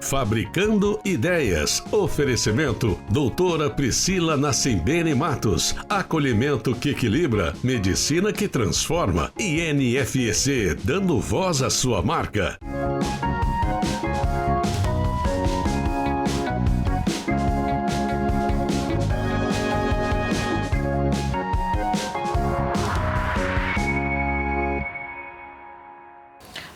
Fabricando Ideias. Oferecimento doutora Priscila Nassimbene Matos. Acolhimento que equilibra. Medicina que transforma. E NFEC, dando voz à sua marca.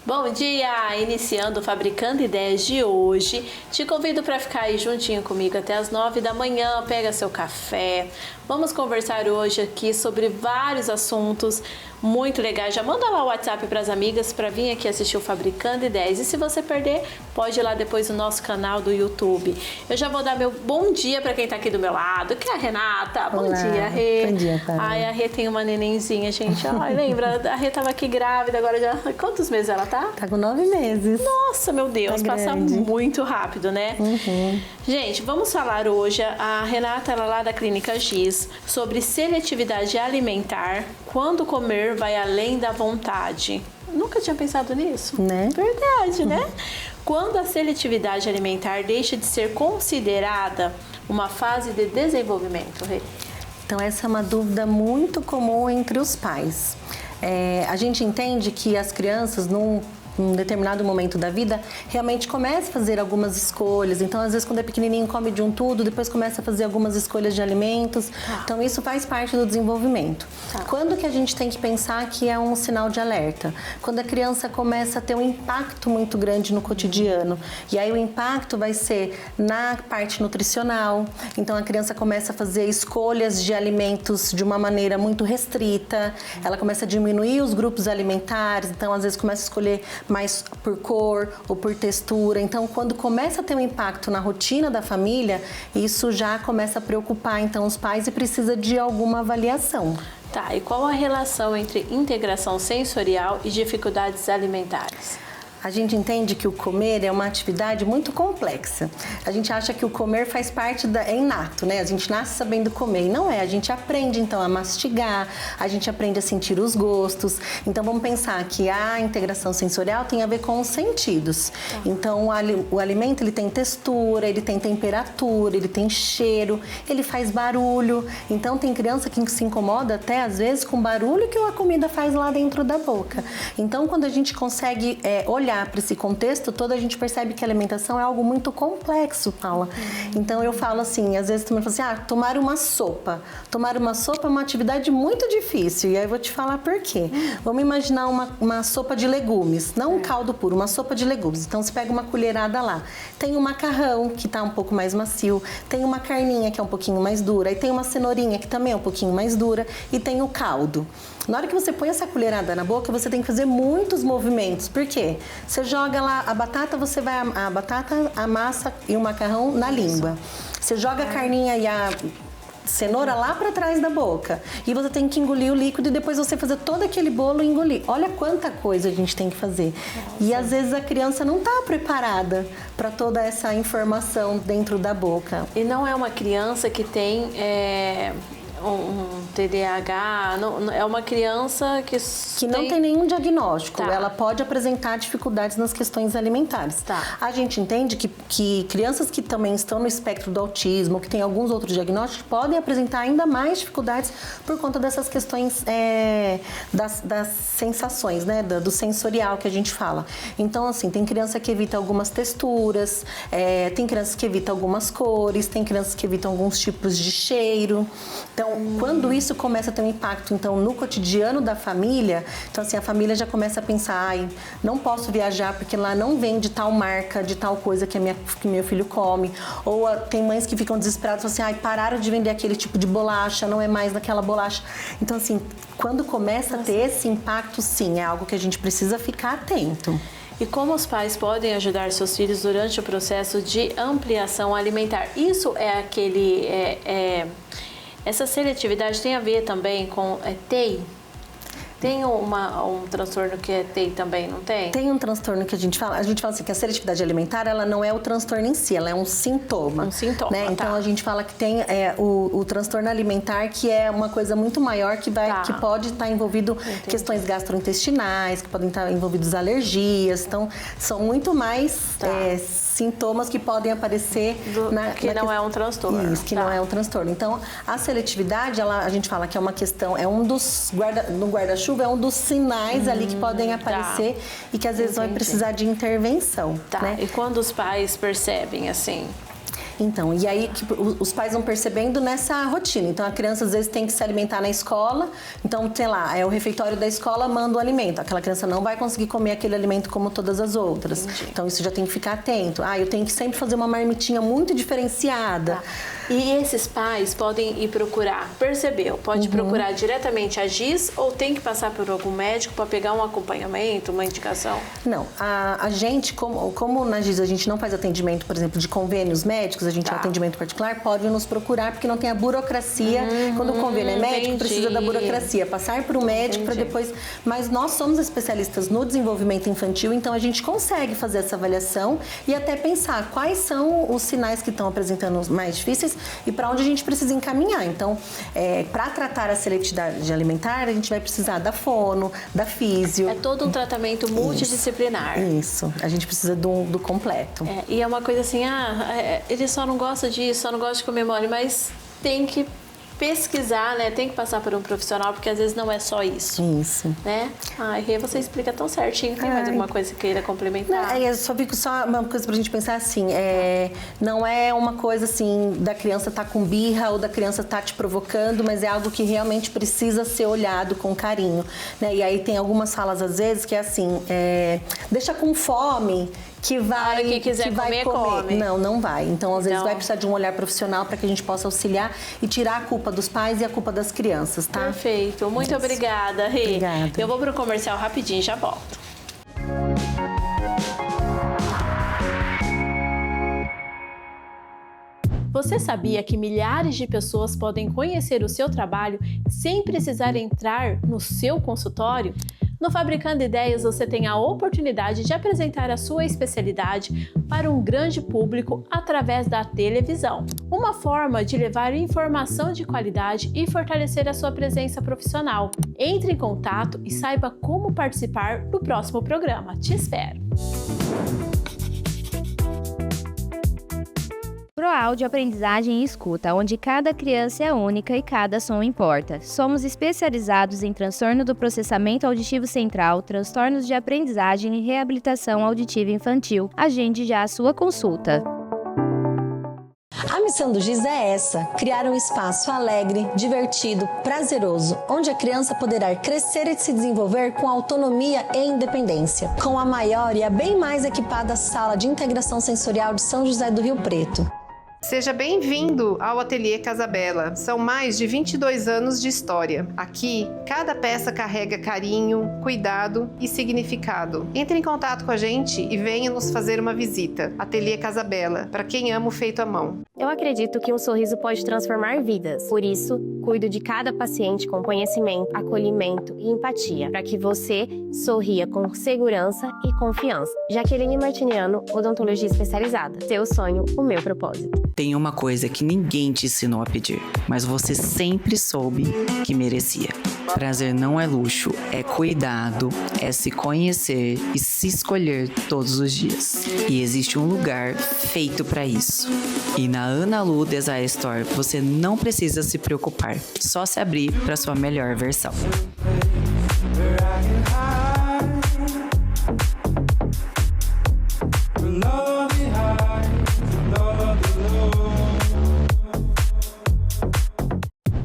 Bom dia! Iniciando o Fabricando Ideias de hoje, te convido para ficar aí juntinho comigo até as 9 da manhã, pega seu café. Vamos conversar hoje aqui sobre vários assuntos muito legais. Já manda lá o WhatsApp para as amigas para vir aqui assistir o Fabricando Ideias. E se você perder, pode ir lá depois no nosso canal do YouTube. Eu já vou dar meu bom dia para quem está aqui do meu lado, que é a Renata. Bom dia, Rê. Bom dia, pai. Ai, a Rê tem uma nenenzinha, gente. Ai, lembra? A Rê estava aqui grávida, agora já... Quantos meses ela tá? Tá com 9 meses. Nossa, meu Deus, tá passa grande. muito rápido, né? Uhum. Gente, vamos falar hoje, a Renata, ela lá da Clínica Giz, sobre seletividade alimentar, quando comer vai além da vontade. Nunca tinha pensado nisso? Né? Verdade, né? Quando a seletividade alimentar deixa de ser considerada uma fase de desenvolvimento, Rê? Então, essa é uma dúvida muito comum entre os pais. A gente entende que as crianças, num determinado momento da vida, realmente começa a fazer algumas escolhas. Então, às vezes, quando é pequenininho, come de um tudo, depois começa a fazer algumas escolhas de alimentos. Então, isso faz parte do desenvolvimento. Quando que a gente tem que pensar que é um sinal de alerta? Quando a criança começa a ter um impacto muito grande no cotidiano. E aí, o impacto vai ser na parte nutricional. Então, a criança começa a fazer escolhas de alimentos de uma maneira muito restrita. Ela começa a diminuir os grupos alimentares. Então, às vezes, começa a escolher mais por cor ou por textura. Então, quando começa a ter um impacto na rotina da família, isso já começa a preocupar, então, os pais e precisa de alguma avaliação. Tá, e qual a relação entre integração sensorial e dificuldades alimentares? A gente entende que o comer é uma atividade muito complexa. A gente acha que o comer faz parte é inato, né? A gente nasce sabendo comer e não é. A gente aprende, então, a mastigar, a gente aprende a sentir os gostos. Então, vamos pensar que a integração sensorial tem a ver com os sentidos. Então, o alimento, ele tem textura, ele tem temperatura, ele tem cheiro, ele faz barulho. Então, tem criança que se incomoda até, às vezes, com o barulho que a comida faz lá dentro da boca. Então, quando a gente consegue olhar para esse contexto todo, a gente percebe que a alimentação é algo muito complexo, Paula. Então, eu falo assim, às vezes tu me fala assim, tomar uma sopa. Tomar uma sopa é uma atividade muito difícil, e aí eu vou te falar por quê. Vamos imaginar uma sopa de legumes, não um caldo puro, uma sopa de legumes. Então, você pega uma colherada lá. Tem o macarrão, que tá um pouco mais macio, tem uma carninha, que é um pouquinho mais dura, e tem uma cenourinha, que também é um pouquinho mais dura, e tem o caldo. Na hora que você põe essa colherada na boca, você tem que fazer muitos movimentos. Por quê? Você joga lá a batata, a batata, a massa e o macarrão na língua. Você joga a carninha e a cenoura lá para trás da boca. E você tem que engolir o líquido e depois você fazer todo aquele bolo e engolir. Olha quanta coisa a gente tem que fazer. E às vezes a criança não está preparada para toda essa informação dentro da boca. E não é uma criança que tem um TDAH, não, é uma criança que não tem nenhum diagnóstico. Ela pode apresentar dificuldades nas questões alimentares. A gente entende que crianças que também estão no espectro do autismo, que tem alguns outros diagnósticos, podem apresentar ainda mais dificuldades por conta dessas questões das sensações, né, do sensorial que a gente fala. Então, assim, tem criança que evita algumas texturas, tem crianças que evitam algumas cores, tem crianças que evitam alguns tipos de cheiro. Então, quando isso começa a ter um impacto, então, no cotidiano da família, então, assim, a família já começa a pensar, não posso viajar porque lá não vende tal marca de tal coisa que meu filho come. Ou tem mães que ficam desesperadas, falam assim, pararam de vender aquele tipo de bolacha, não é mais daquela bolacha. Então, assim, quando começa a ter esse impacto, sim, é algo que a gente precisa ficar atento. E como os pais podem ajudar seus filhos durante o processo de ampliação alimentar? Isso é aquele... Essa seletividade tem a ver também com TEI? Tem um transtorno que é TEI também, não tem? Tem um transtorno que a gente fala assim, que a seletividade alimentar, ela não é o transtorno em si, ela é um sintoma. Um sintoma, né? Então, a gente fala que tem o transtorno alimentar, que é uma coisa muito maior, que pode estar envolvido questões gastrointestinais, que podem estar envolvidos alergias. Então, são muito mais sintomas que podem aparecer não é um transtorno. Isso, que não é um transtorno. Então, a seletividade, a gente fala que é uma questão, é um dos no guarda-chuva, é um dos sinais ali que podem aparecer e que às vezes vai precisar de intervenção. Tá. Né? E quando os pais percebem assim? Então, e aí os pais vão percebendo nessa rotina. Então, a criança às vezes tem que se alimentar na escola. Então, sei lá, o refeitório da escola manda o alimento. Aquela criança não vai conseguir comer aquele alimento como todas as outras. Entendi. Então, isso já tem que ficar atento. Eu tenho que sempre fazer uma marmitinha muito diferenciada. Tá. E esses pais podem ir procurar, percebeu? Pode procurar diretamente a GIS ou tem que passar por algum médico para pegar um acompanhamento, uma indicação? Não, a gente, como na GIS a gente não faz atendimento, por exemplo, de convênios médicos, a gente é atendimento particular, pode nos procurar porque não tem a burocracia. Quando o convênio é médico, precisa da burocracia, passar por um médico para depois... Mas nós somos especialistas no desenvolvimento infantil, então a gente consegue fazer essa avaliação e até pensar quais são os sinais que estão apresentando os mais difíceis e para onde a gente precisa encaminhar. Então, para tratar a seletividade alimentar, a gente vai precisar da fono, da físio. É todo um tratamento multidisciplinar. Isso. A gente precisa do completo. E é uma coisa assim, ele só não gosta disso, só não gosta de comer mole, mas tem que pesquisar, né? Tem que passar por um profissional, porque às vezes não é só isso. Isso. Né? Rê, você explica tão certinho. Tem mais alguma coisa que queira complementar? Não, eu só fico só uma coisa pra gente pensar assim, não é uma coisa assim da criança tá com birra ou da criança tá te provocando, mas é algo que realmente precisa ser olhado com carinho, né? E aí tem algumas falas às vezes que é assim, deixa com fome, que vai, que quiser comer, come. Não vai. Então, às vezes, vai precisar de um olhar profissional para que a gente possa auxiliar e tirar a culpa dos pais e a culpa das crianças, tá? Perfeito. Muito obrigada, Rê. Obrigada. Eu vou pro comercial rapidinho e já volto. Você sabia que milhares de pessoas podem conhecer o seu trabalho sem precisar entrar no seu consultório? No Fabricando Ideias, você tem a oportunidade de apresentar a sua especialidade para um grande público através da televisão. Uma forma de levar informação de qualidade e fortalecer a sua presença profissional. Entre em contato e saiba como participar do próximo programa. Te espero! ProAudio Aprendizagem e Escuta, onde cada criança é única e cada som importa. Somos especializados em transtorno do processamento auditivo central, transtornos de aprendizagem e reabilitação auditiva infantil. Agende já a sua consulta. A missão do GIS é essa: criar um espaço alegre, divertido, prazeroso, onde a criança poderá crescer e se desenvolver com autonomia e independência. Com a maior e a bem mais equipada sala de integração sensorial de São José do Rio Preto. Seja bem-vindo ao Ateliê Casabella. São mais de 22 anos de história. Aqui, cada peça carrega carinho, cuidado e significado. Entre em contato com a gente e venha nos fazer uma visita. Ateliê Casabella, para quem ama o feito à mão. Eu acredito que um sorriso pode transformar vidas. Por isso, cuido de cada paciente com conhecimento, acolhimento e empatia, para que você sorria com segurança e confiança. Jaqueline Martiniano, odontologia especializada. Seu sonho, o meu propósito. Tem uma coisa que ninguém te ensinou a pedir, mas você sempre soube que merecia. Prazer não é luxo, é cuidado, é se conhecer e se escolher todos os dias. E existe um lugar feito para isso. E na Ana Lu Desire Store você não precisa se preocupar, só se abrir para sua melhor versão.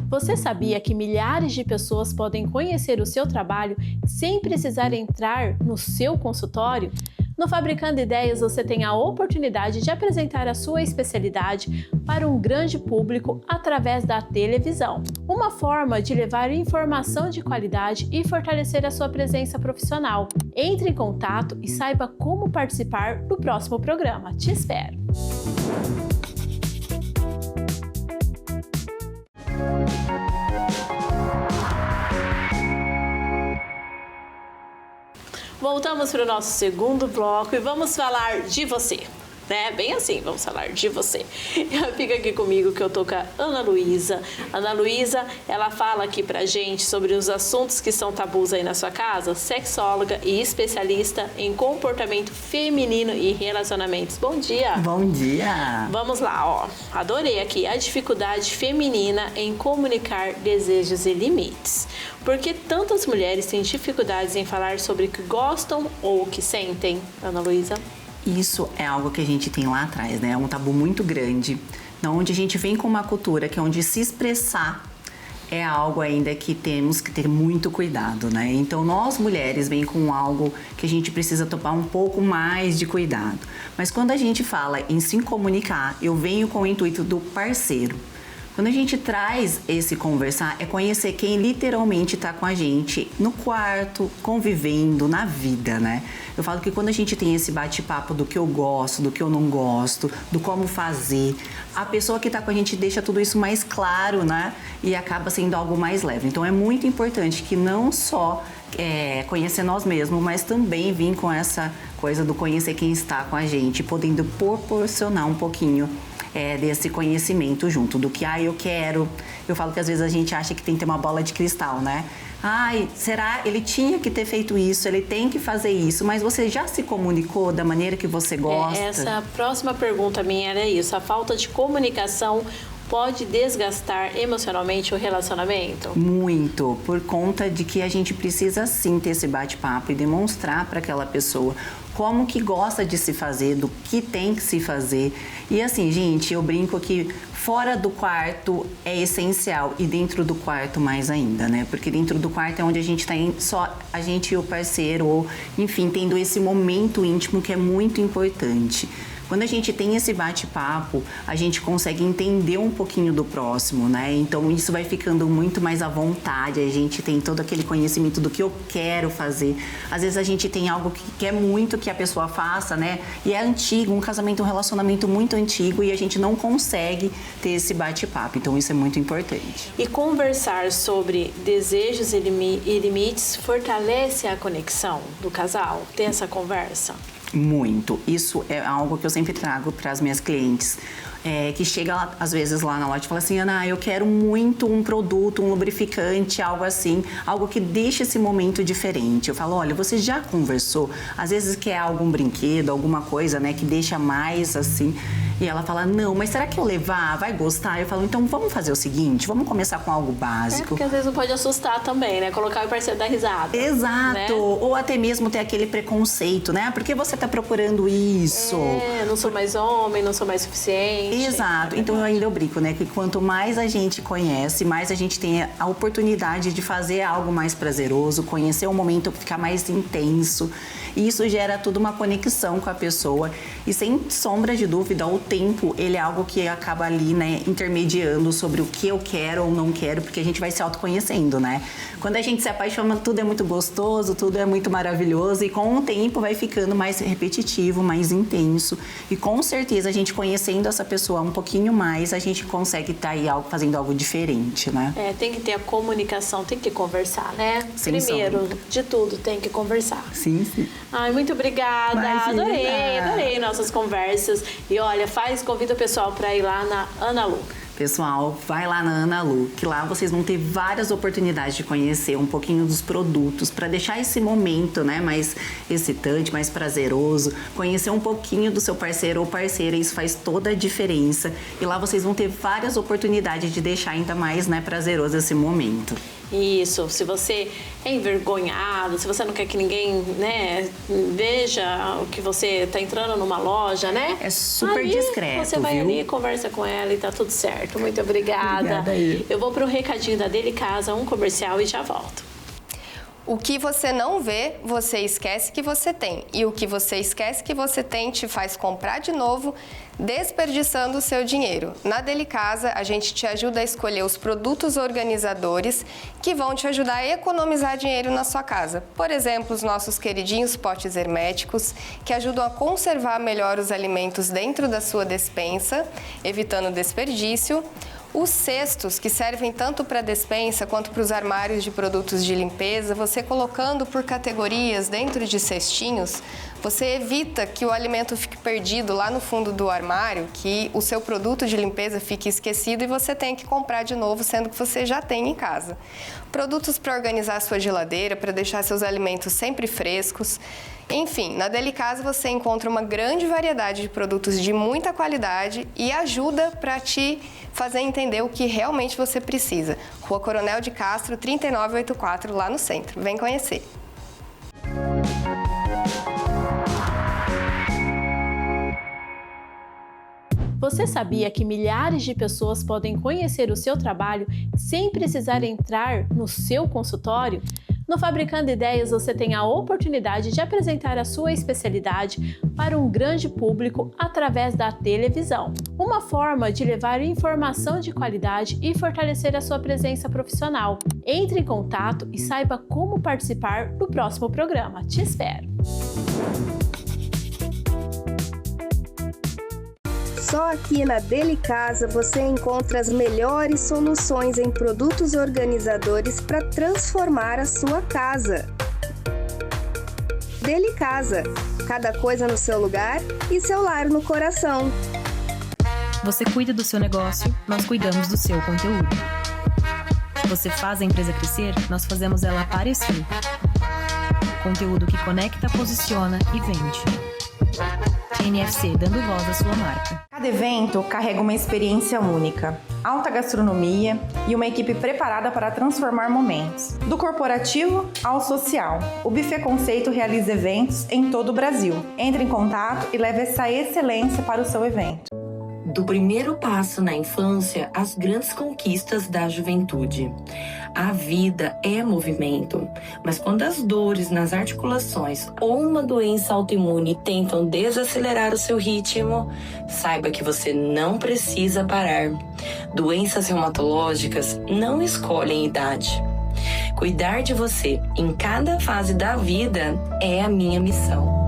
Você sabia que milhares de pessoas podem conhecer o seu trabalho sem precisar entrar no seu consultório? No Fabricando Ideias, você tem a oportunidade de apresentar a sua especialidade para um grande público através da televisão. Uma forma de levar informação de qualidade e fortalecer a sua presença profissional. Entre em contato e saiba como participar do próximo programa. Te espero! Voltamos para o nosso segundo bloco e vamos falar de você. né? Bem assim, vamos falar de você. Fica aqui comigo que eu tô com a Ana Luísa. Ana Luísa, ela fala aqui pra gente sobre os assuntos que são tabus aí na sua casa, sexóloga e especialista em comportamento feminino e relacionamentos. Bom dia! Bom dia! Vamos lá, ó. Adorei aqui a dificuldade feminina em comunicar desejos e limites. Por que tantas mulheres têm dificuldades em falar sobre o que gostam ou o que sentem, Ana Luísa? Isso é algo que a gente tem lá atrás, né? É um tabu muito grande, onde a gente vem com uma cultura que é onde se expressar é algo ainda que temos que ter muito cuidado, né? Então, nós mulheres vem com algo que a gente precisa tomar um pouco mais de cuidado. Mas quando a gente fala em se comunicar, eu venho com o intuito do parceiro. Quando a gente traz esse conversar, é conhecer quem literalmente está com a gente no quarto, convivendo, na vida, né? Eu falo que quando a gente tem esse bate-papo do que eu gosto, do que eu não gosto, do como fazer, a pessoa que está com a gente deixa tudo isso mais claro, né? E acaba sendo algo mais leve. Então é muito importante que não só conhecer nós mesmos, mas também vir com essa coisa do conhecer quem está com a gente, podendo proporcionar um pouquinho desse conhecimento junto, do que eu quero. Eu falo que às vezes a gente acha que tem que ter uma bola de cristal, né? Será? Ele tinha que ter feito isso, ele tem que fazer isso, mas você já se comunicou da maneira que você gosta? Essa próxima pergunta minha era isso, a falta de comunicação pode desgastar emocionalmente o relacionamento? Muito, por conta de que a gente precisa sim ter esse bate-papo e demonstrar para aquela pessoa como que gosta de se fazer, do que tem que se fazer. E assim, gente, eu brinco que fora do quarto é essencial e dentro do quarto mais ainda, né? Porque dentro do quarto é onde a gente tá só a gente e o parceiro, ou enfim, tendo esse momento íntimo que é muito importante. Quando a gente tem esse bate-papo, a gente consegue entender um pouquinho do próximo, né? Então isso vai ficando muito mais à vontade, a gente tem todo aquele conhecimento do que eu quero fazer. Às vezes a gente tem algo que quer muito que a pessoa faça, né? E é antigo, um casamento, um relacionamento muito antigo e a gente não consegue ter esse bate-papo. Então isso é muito importante. E conversar sobre desejos e limites fortalece a conexão do casal? Ter essa conversa? Muito. Isso é algo que eu sempre trago para as minhas clientes. Que chega às vezes lá na loja e fala assim: Ana, eu quero muito um produto, um lubrificante, algo assim, algo que deixe esse momento diferente. Eu falo: olha, você já conversou? Às vezes quer algum brinquedo, alguma coisa, né, que deixa mais assim. E ela fala: não, mas será que eu levar? Vai gostar? Eu falo: então vamos fazer o seguinte, vamos começar com algo básico. Porque às vezes não pode assustar também, né? Colocar o parceiro da risada. Exato. Né? Ou até mesmo ter aquele preconceito, né? Por que você tá procurando isso? Não sou mais homem, não sou mais suficiente. Exato. Então eu ainda brinco, né? Que quanto mais a gente conhece, mais a gente tem a oportunidade de fazer algo mais prazeroso, conhecer um momento que fica mais intenso. E isso gera tudo uma conexão com a pessoa. E sem sombra de dúvida, o tempo, ele é algo que acaba ali, né, intermediando sobre o que eu quero ou não quero, porque a gente vai se autoconhecendo, né? Quando a gente se apaixona, tudo é muito gostoso, tudo é muito maravilhoso. E com o tempo vai ficando mais repetitivo, mais intenso. E com certeza, a gente conhecendo essa pessoa um pouquinho mais, a gente consegue estar aí fazendo algo diferente, né? Tem que ter a comunicação, tem que conversar, né? Sem Primeiro sombra. de tudo, tem que conversar. Sim, sim. Ai, muito obrigada. Imagina. Adorei nossas conversas. E olha, convida o pessoal para ir lá na Ana Lu. Pessoal, vai lá na Ana Lu, que lá vocês vão ter várias oportunidades de conhecer um pouquinho dos produtos, para deixar esse momento, né, mais excitante, mais prazeroso, conhecer um pouquinho do seu parceiro ou parceira, isso faz toda a diferença. E lá vocês vão ter várias oportunidades de deixar ainda mais, né, prazeroso esse momento. Isso, se você é envergonhado, se você não quer que ninguém, né, veja o que você está entrando numa loja, né? É super aí discreto, você vai viu? ali, conversa com ela e tá tudo certo. Muito obrigada. Obrigada aí. Eu vou pro recadinho da Delicasa, um comercial e já volto. O que você não vê, você esquece que você tem. E o que você esquece que você tem te faz comprar de novo, desperdiçando o seu dinheiro. Na Delicasa, a gente te ajuda a escolher os produtos organizadores que vão te ajudar a economizar dinheiro na sua casa. Por exemplo, os nossos queridinhos potes herméticos, que ajudam a conservar melhor os alimentos dentro da sua despensa, evitando desperdício. Os cestos, que servem tanto para a despensa quanto para os armários de produtos de limpeza, você colocando por categorias dentro de cestinhos, você evita que o alimento fique perdido lá no fundo do armário, que o seu produto de limpeza fique esquecido e você tenha que comprar de novo, sendo que você já tem em casa. Produtos para organizar a sua geladeira, para deixar seus alimentos sempre frescos. Enfim, na Delicasa você encontra uma grande variedade de produtos de muita qualidade e ajuda para te fazer entender o que realmente você precisa. Rua Coronel de Castro, 3984, lá no centro. Vem conhecer! Você sabia que milhares de pessoas podem conhecer o seu trabalho sem precisar entrar no seu consultório? No Fabricando Ideias, você tem a oportunidade de apresentar a sua especialidade para um grande público através da televisão. Uma forma de levar informação de qualidade e fortalecer a sua presença profissional. Entre em contato e saiba como participar do próximo programa. Te espero! Só aqui na Delicasa você encontra as melhores soluções em produtos organizadores para transformar a sua casa. Delicasa, cada coisa no seu lugar e seu lar no coração. Você cuida do seu negócio, nós cuidamos do seu conteúdo. Você faz a empresa crescer, nós fazemos ela aparecer. Conteúdo que conecta, posiciona e vende. NFC, dando voz à sua marca. Cada evento carrega uma experiência única, alta gastronomia e uma equipe preparada para transformar momentos. Do corporativo ao social, o Buffet Conceito realiza eventos em todo o Brasil. Entre em contato e leve essa excelência para o seu evento. Do primeiro passo na infância às grandes conquistas da juventude. A vida é movimento, mas quando as dores nas articulações ou uma doença autoimune tentam desacelerar o seu ritmo, saiba que você não precisa parar. Doenças reumatológicas não escolhem idade. Cuidar de você em cada fase da vida é a minha missão.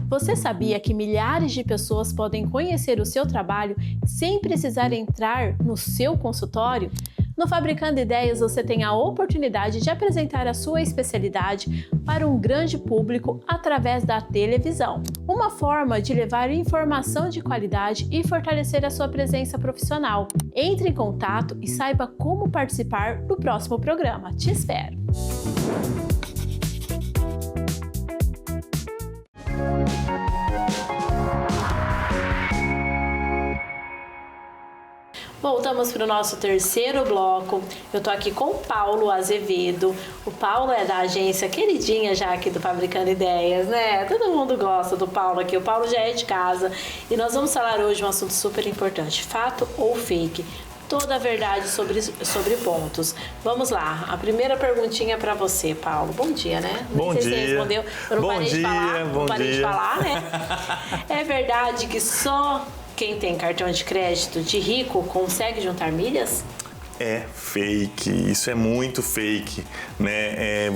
Você sabia que milhares de pessoas podem conhecer o seu trabalho sem precisar entrar no seu consultório? No Fabricando Ideias, você tem a oportunidade de apresentar a sua especialidade para um grande público através da televisão. Uma forma de levar informação de qualidade e fortalecer a sua presença profissional. Entre em contato e saiba como participar do próximo programa. Te espero! Voltamos para o nosso terceiro bloco. Eu tô aqui com o Paulo Azevedo. O Paulo é da agência queridinha já aqui do Fabricando Ideias, né? Todo mundo gosta do Paulo aqui. O Paulo já é de casa. E nós vamos falar hoje um assunto super importante. Fato ou fake? Toda a verdade sobre pontos. Vamos lá. A primeira perguntinha para você, Paulo. Bom dia, né? Bom dia. Você respondeu. Eu não parei de falar. Não parei de falar, né? É verdade que só quem tem cartão de crédito de rico consegue juntar milhas? É fake, isso é muito fake, né?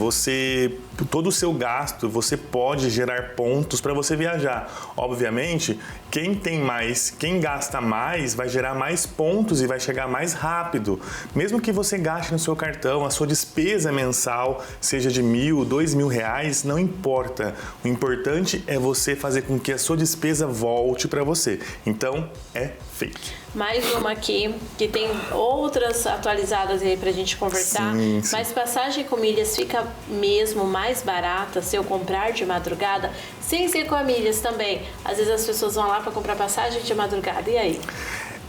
Todo o seu gasto, você pode gerar pontos para você viajar. Obviamente, quem gasta mais vai gerar mais pontos e vai chegar mais rápido. Mesmo que você gaste no seu cartão, a sua despesa mensal seja de R$1.000, R$2.000, não importa. O importante é você fazer com que a sua despesa volte para você. Então, é fake. Mais uma aqui, que tem outras atualizadas aí pra gente conversar. Sim. Mas passagem com milhas fica mesmo mais barata se eu comprar de madrugada, sem ser com a milhas também. Às vezes as pessoas vão lá para comprar passagem de madrugada, e aí?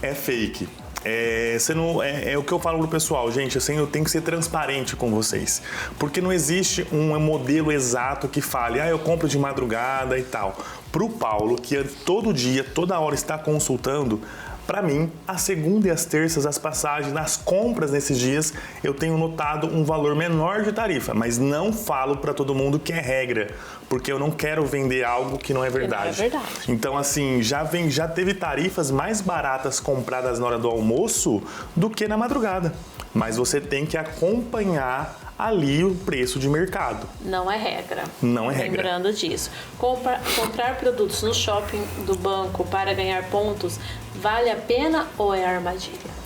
É fake. É o que eu falo pro pessoal, gente, assim, eu tenho que ser transparente com vocês, porque não existe um modelo exato que fale, eu compro de madrugada e tal. Pro Paulo, que todo dia, toda hora está consultando, para mim, a segunda e as terças, as passagens, nas compras nesses dias, eu tenho notado um valor menor de tarifa, mas não falo para todo mundo que é regra, porque eu não quero vender algo que não é verdade. Não é verdade. Então, assim, já teve tarifas mais baratas compradas na hora do almoço do que na madrugada. Mas você tem que acompanhar ali o preço de mercado. Não é regra. Não é regra. Lembrando disso. Comprar produtos no shopping do banco para ganhar pontos vale a pena ou é armadilha?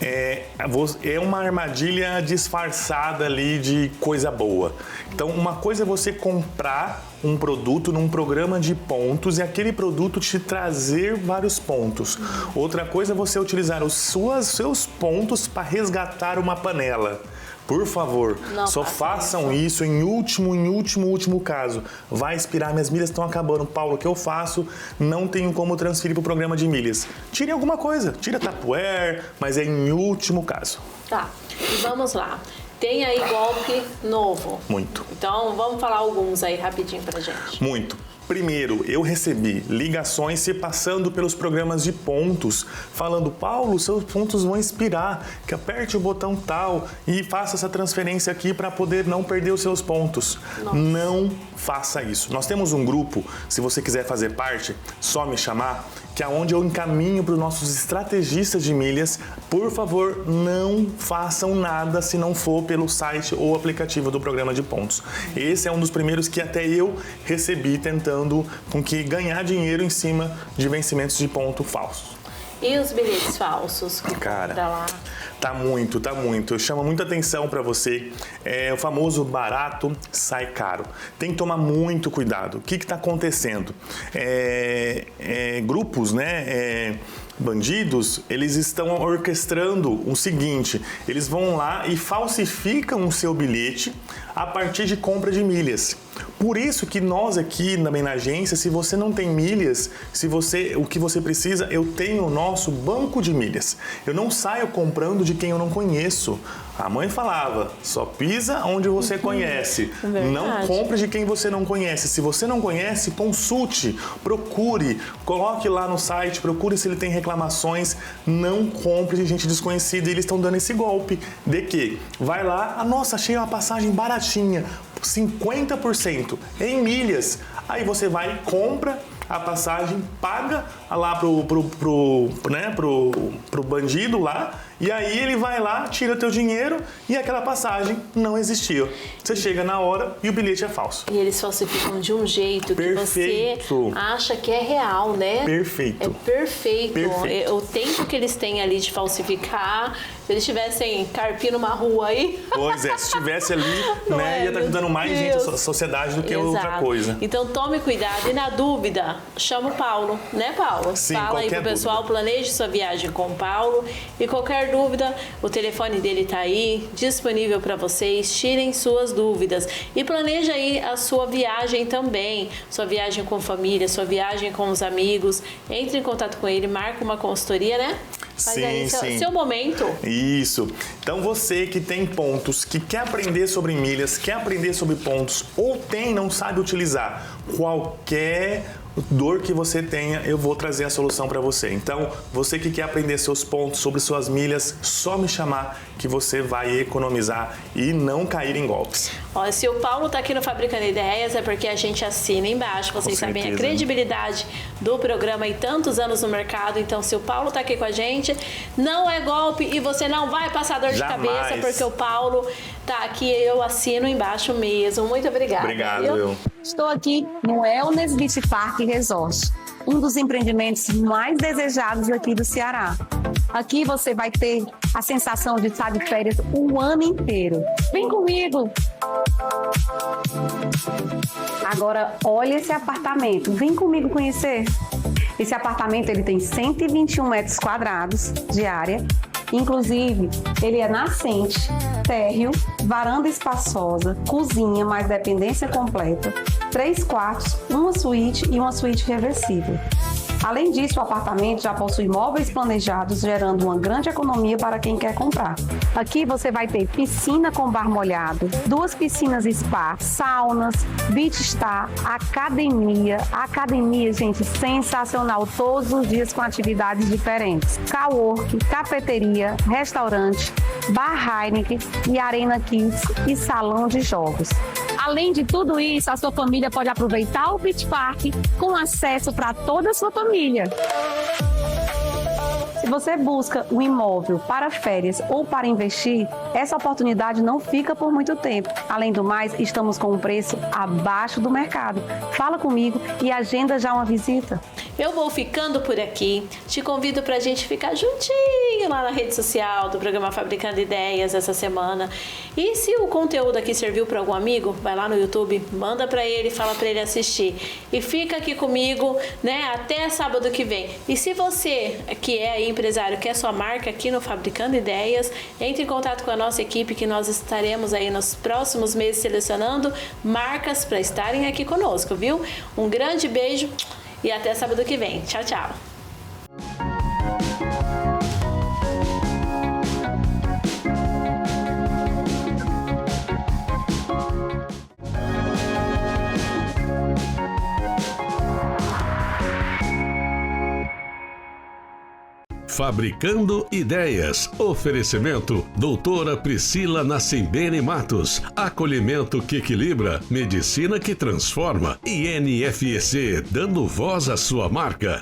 É uma armadilha disfarçada ali de coisa boa. Então, uma coisa é você comprar um produto num programa de pontos e aquele produto te trazer vários pontos. Outra coisa é você utilizar os seus pontos para resgatar uma panela. Por favor, só façam isso em último caso. Vai expirar, minhas milhas estão acabando. Paulo, o que eu faço? Não tenho como transferir para o programa de milhas. Tire alguma coisa, tira Tupperware, mas é em último caso. Tá, e vamos lá. Tem aí golpe novo. Muito. Então, vamos falar alguns aí rapidinho pra gente. Muito. Primeiro, eu recebi ligações se passando pelos programas de pontos, falando, Paulo, seus pontos vão expirar, que aperte o botão tal e faça essa transferência aqui para poder não perder os seus pontos. Nossa. Não faça isso. Nós temos um grupo, se você quiser fazer parte, só me chamar, que é onde eu encaminho para os nossos estrategistas de milhas. Por favor, não façam nada se não for pelo site ou aplicativo do programa de pontos. Esse é um dos primeiros que até eu recebi tentando com que ganhar dinheiro em cima de vencimentos de ponto falsos. E os bilhetes falsos? Cara, lá? Tá muito. Eu chamo muita atenção para você. O famoso barato sai caro. Tem que tomar muito cuidado. O que está acontecendo? Grupos, né? Bandidos, eles estão orquestrando o seguinte: eles vão lá e falsificam o seu bilhete a partir de compra de milhas. Por isso que nós aqui na agência, se você não tem milhas, o que você precisa, eu tenho o nosso banco de milhas. Eu não saio comprando de quem eu não conheço. A mãe falava, só pisa onde você conhece. Não compre de quem você não conhece. Se você não conhece, consulte, procure, coloque lá no site, procure se ele tem reclamações. Não compre de gente desconhecida. E eles estão dando esse golpe de que vai lá, nossa, achei uma passagem baratinha, 50% em milhas. Aí você vai e compra a passagem, paga lá pro bandido lá, e aí ele vai lá, tira teu dinheiro e aquela passagem não existiu. Você chega na hora e o bilhete é falso. E eles falsificam de um jeito que você acha que é real, né? Perfeito. É perfeito. O tempo que eles têm ali de falsificar, se eles tivessem carpino uma rua aí... Pois é, se tivesse ali, né, ia estar ajudando mais gente à sociedade do que outra coisa. Então tome cuidado e na dúvida, chama o Paulo, né, Paulo? Sim, fala aí pro pessoal, planeje sua viagem com o Paulo e qualquer dúvida, o telefone dele tá aí, disponível para vocês, tirem suas dúvidas e planeja aí a sua viagem também, sua viagem com família, sua viagem com os amigos, entre em contato com ele, marca uma consultoria, né? Faz aí seu momento. Isso. Então você que tem pontos, que quer aprender sobre milhas, quer aprender sobre pontos ou não sabe utilizar qualquer dor que você tenha, eu vou trazer a solução para você. Então, você que quer aprender seus pontos sobre suas milhas, só me chamar que você vai economizar e não cair em golpes. Ó, se o Paulo tá aqui no Fabricando Ideias, é porque a gente assina embaixo. Vocês sabem a credibilidade do programa e tantos anos no mercado. Então, se o Paulo tá aqui com a gente, não é golpe e você não vai passar dor de cabeça, porque o Paulo tá aqui, eu assino embaixo mesmo. Muito obrigada. Obrigado, Estou aqui no Wellness Beach Park Resort, um dos empreendimentos mais desejados aqui do Ceará. Aqui você vai ter a sensação de estar de férias o ano inteiro. Vem comigo! Agora, olha esse apartamento. Vem comigo conhecer. Esse apartamento ele tem 121 metros quadrados de área. Inclusive, ele é nascente, térreo, varanda espaçosa, cozinha mais dependência completa, 3 quartos, uma suíte e uma suíte reversível. Além disso, o apartamento já possui móveis planejados, gerando uma grande economia para quem quer comprar. Aqui você vai ter piscina com bar molhado, 2 piscinas spa, saunas, beach spa, academia, gente, sensacional, todos os dias com atividades diferentes. Cowork, cafeteria, restaurante, bar Heineken e Arena Kids e salão de jogos. Além de tudo isso, a sua família pode aproveitar o Beach Park com acesso para toda a sua família. você busca um imóvel para férias ou para investir, essa oportunidade não fica por muito tempo. Além do mais, estamos com um preço abaixo do mercado. Fala comigo e agenda já uma visita. Eu vou ficando por aqui. Te convido para a gente ficar juntinho lá na rede social do programa Fabricando Ideias essa semana. E se o conteúdo aqui serviu para algum amigo, vai lá no YouTube, manda para ele, fala para ele assistir. E fica aqui comigo, né, até sábado que vem. E se você que é empresário, quer sua marca aqui no Fabricando Ideias, entre em contato com a nossa equipe que nós estaremos aí nos próximos meses selecionando marcas para estarem aqui conosco, viu? Um grande beijo e até sábado que vem. Tchau, tchau. Fabricando Ideias. Oferecimento: Doutora Priscila Nascimbene Matos. Acolhimento que equilibra, medicina que transforma. E NFEC, dando voz à sua marca.